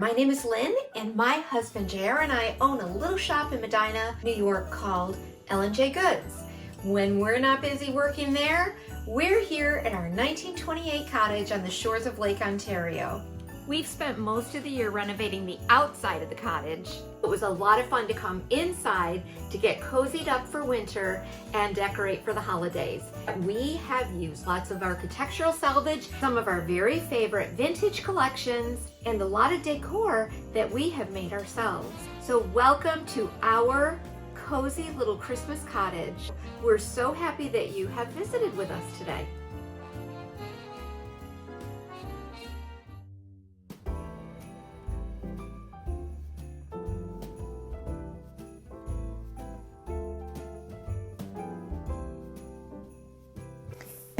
My name is Lynn, and my husband JR and I own a little shop in Medina, New York called L&J Goods. When we're not busy working there, we're here at our 1928 cottage on the shores of Lake Ontario. We've spent most of the year renovating the outside of the cottage. It was a lot of fun to come inside to get cozied up for winter and decorate for the holidays. We have used lots of architectural salvage, some of our very favorite vintage collections, and a lot of decor that we have made ourselves. So welcome to our cozy little Christmas cottage. We're so happy that you have visited with us today.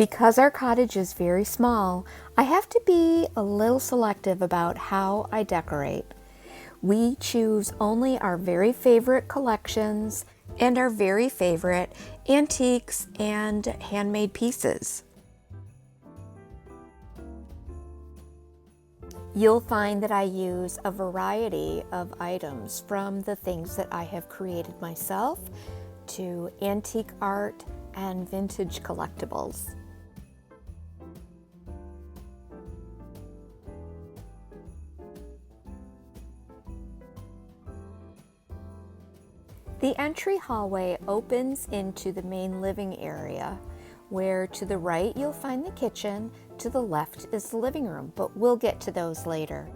Because our cottage is very small, I have to be a little selective about how I decorate. We choose only our very favorite collections and our very favorite antiques and handmade pieces. You'll find that I use a variety of items, from the things that I have created myself to antique art and vintage collectibles. The entry hallway opens into the main living area, where to the right you'll find the kitchen, to the left is the living room, but we'll get to those later.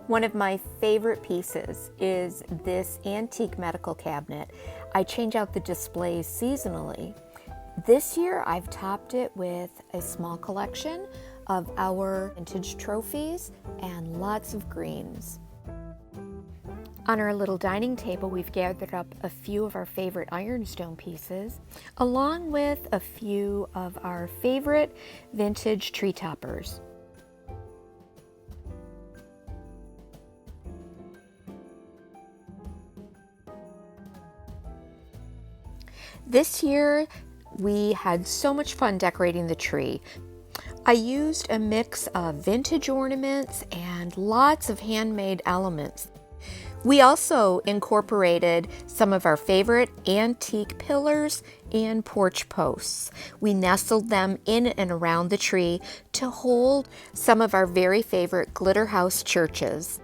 One of my favorite pieces is this antique medical cabinet. I change out the displays seasonally. This year I've topped it with a small collection of our vintage trophies and lots of greens. On our little dining table, we've gathered up a few of our favorite ironstone pieces, along with a few of our favorite vintage tree toppers. This year, we had so much fun decorating the tree. I used a mix of vintage ornaments and lots of handmade elements. We also incorporated some of our favorite antique pillars and porch posts. We nestled them in and around the tree to hold some of our very favorite glitter house churches.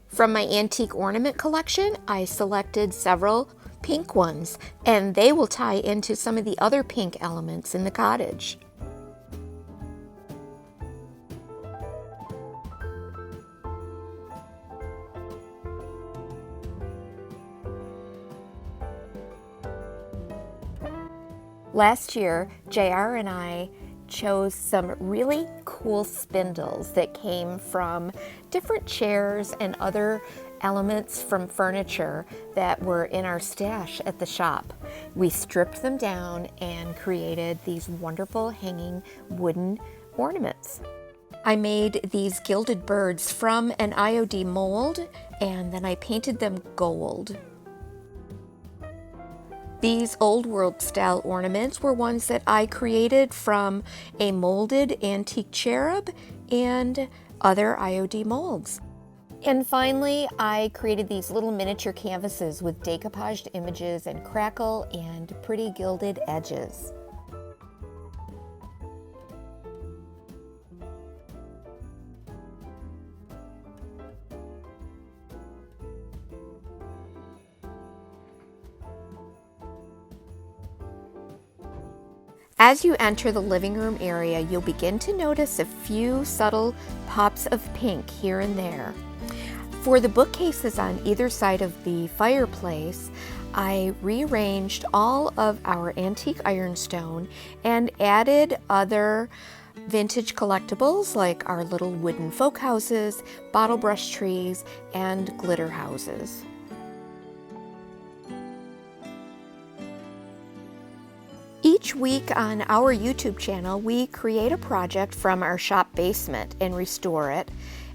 From my antique ornament collection, I selected several pink ones, and they will tie into some of the other pink elements in the cottage. Last year, JR and I chose some really cool spindles that came from different chairs and other elements from furniture that were in our stash at the shop. We stripped them down and created these wonderful hanging wooden ornaments. I made these gilded birds from an IOD mold, and then I painted them gold. These old world style ornaments were ones that I created from a molded antique cherub and other IOD molds. And finally, I created these little miniature canvases with decoupaged images and crackle and pretty gilded edges. As you enter the living room area, you'll begin to notice a few subtle pops of pink here and there. For the bookcases on either side of the fireplace, I rearranged all of our antique ironstone and added other vintage collectibles like our little wooden folk houses, bottle brush trees, and glitter houses. Each week on our YouTube channel, we create a project from our shop basement and restore it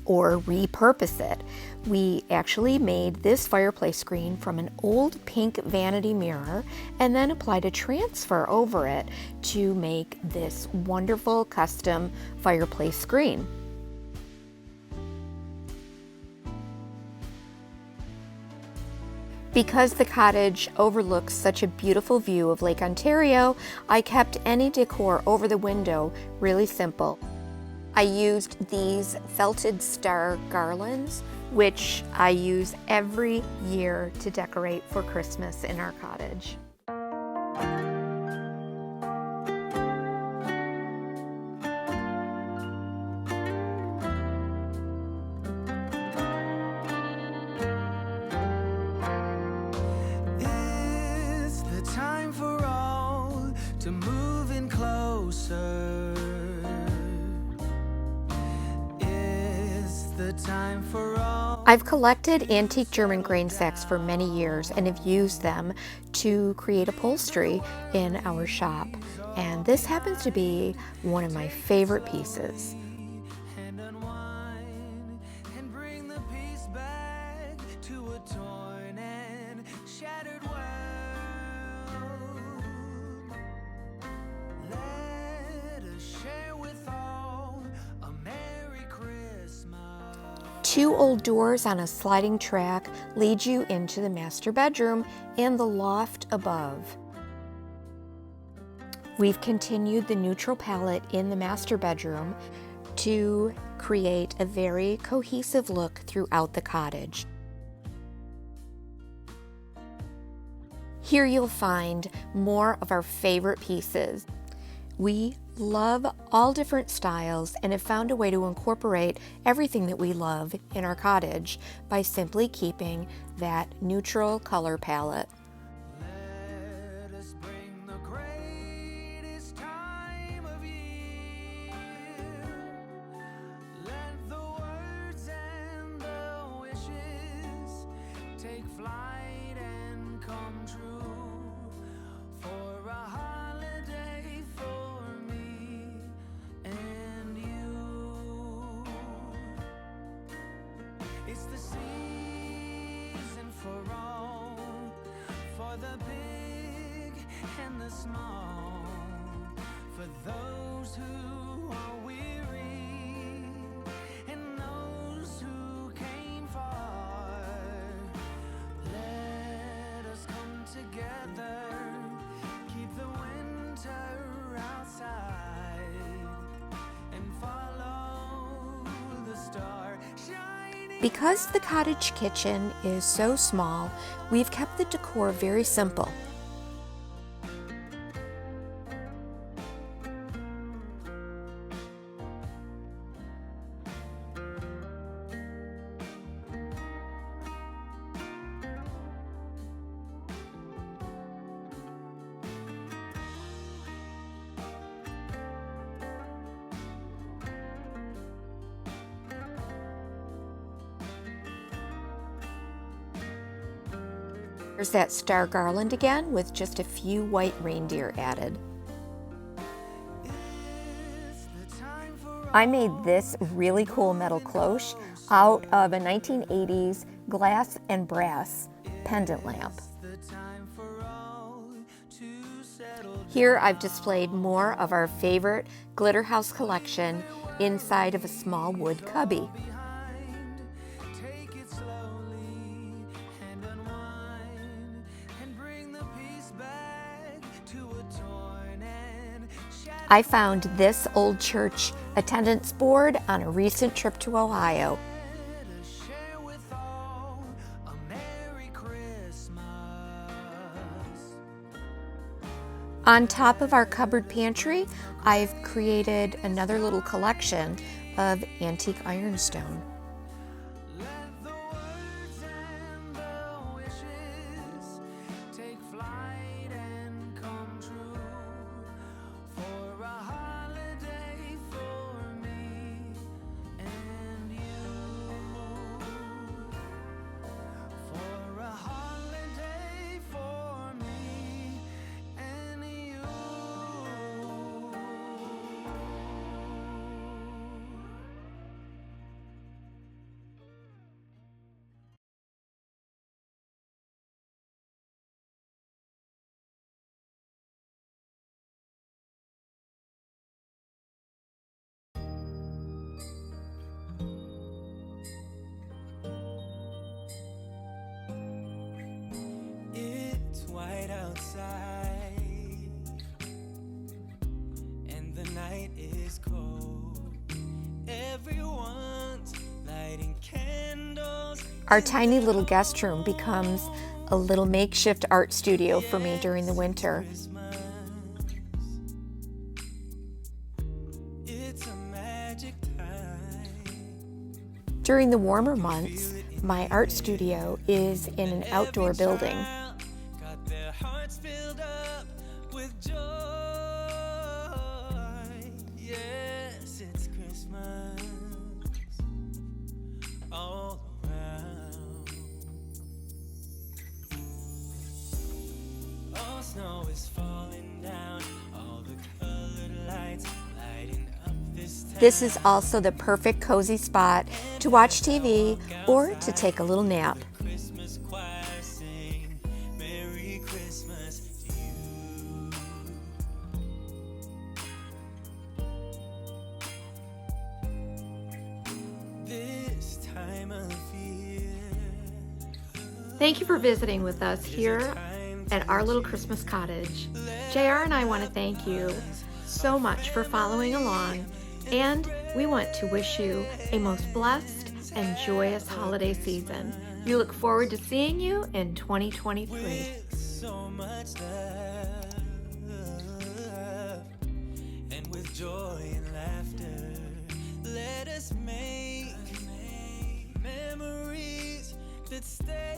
or repurpose it. We actually made this fireplace screen from an old pink vanity mirror and then applied a transfer over it to make this wonderful custom fireplace screen. Because the cottage overlooks such a beautiful view of Lake Ontario, I kept any decor over the window really simple. I used these felted star garlands, which I use every year to decorate for Christmas in our cottage. It's the time for all to move in closer. It's the time for all. I've collected antique German grain sacks for many years and have used them to create upholstery in our shop. And this happens to be one of my favorite pieces. And unwind and bring the peace back to a torn and shattered world. Let us share with all a Merry Christmas. Two old doors on a sliding track lead you into the master bedroom and the loft above. We've continued the neutral palette in the master bedroom to create a very cohesive look throughout the cottage. Here you'll find more of our favorite pieces. We love all different styles and have found a way to incorporate everything that we love in our cottage by simply keeping that neutral color palette. Let us bring the greatest time of year. Let the words and the wishes take flight and come true for a holiday for me and you. It's the season for all, for the big and the small, for those who are weary and those who came far. Let us come together, keep the winter outside, and follow the star shining. Because the cottage kitchen is so small, we've kept the decor very simple. There's that star garland again with just a few white reindeer added. I made this really cool metal cloche out of a 1980s glass and brass pendant lamp. Here I've displayed more of our favorite Glitter House collection inside of a small wood cubby. I found this old church attendance board on a recent trip to Ohio. On top of our cupboard pantry, I've created another little collection of antique ironstone. Our tiny little guest room becomes a little makeshift art studio for me during the winter. During the warmer months, my art studio is in an outdoor building. Got their hearts filled up with joy. Yes, it's Christmas all around. All snow is falling down, all the colored lights lighting up this town. This is also the perfect cozy spot to watch TV or to take a little nap. Christmas choir sing Merry Christmas to you. This time of year, Thank you for visiting with us here at our little Christmas cottage. JR and I want to thank you so much for following along, and we want to wish you a most blessed and joyous holiday season. We look forward to seeing you in 2023. with so much love and with joy and laughter, let us make memories that stay.